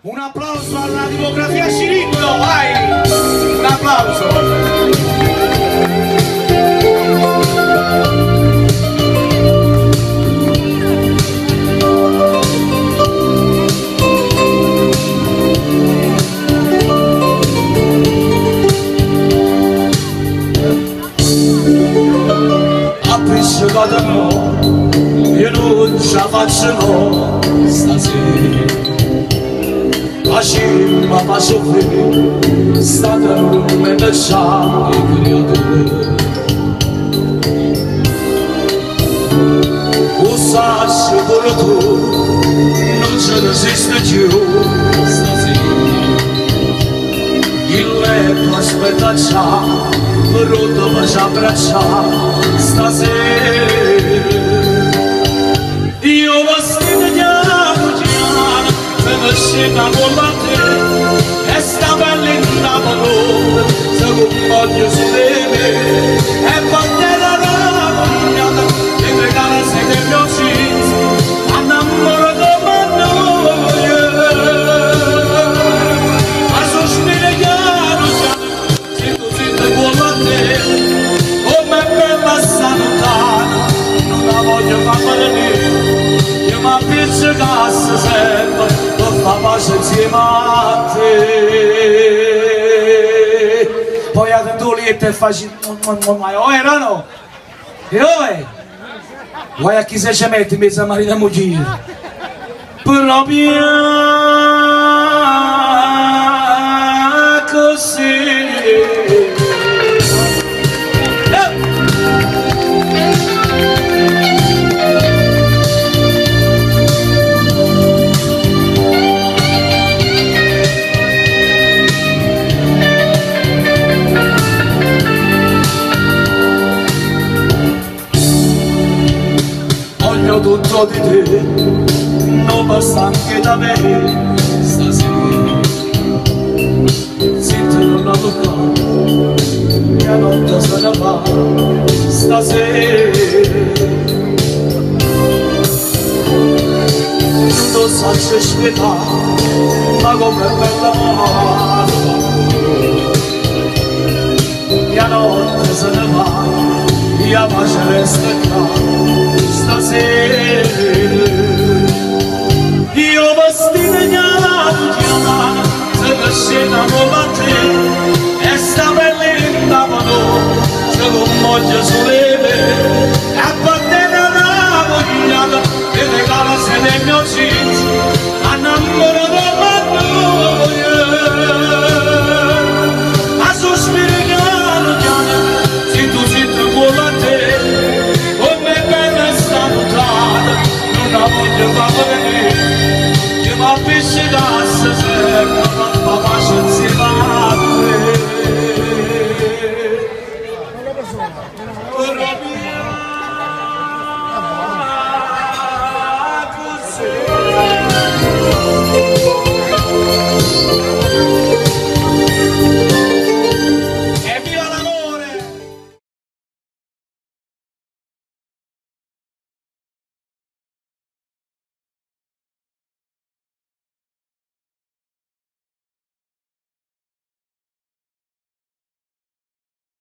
Un applauso alla democrazia Cirillo, vai! Un applauso! Appiccicato io non ce la faccio stasera. La cima fa soffrire, stata non mi lasciare creature. O sassi pure tu, non ce ne esiste più stasera. Il letto aspetta già, rotto mi ci abbraccia stasera. Io vestito piano piano, se ne scenda con la te, e sta bella in la mano, se non voglio su di me, e bandera rabbia, e regala se che mi uccisi, innamorato ma noi. A sospiro chiaro chiaro, zitto con la te, come è bella sta lontana, non la voglio far venire. Ma piace cassa sempre per fa pace insieme a te. Poi a tentolietta e facci oh erano e oi vai a chi se ci mette in mezzo a marito e moglie però così. Tutto di te, non basta anche da me stasera. Zitto non la toccare, mia notte se ne va stasera. Non so se aspettare, ma come bella morta. Mia notte se ne va, mia pace resta qua stasera. Io vestito chiamato chiamata, se ne scena con la te, e sta bella in la mano, se non voglio solo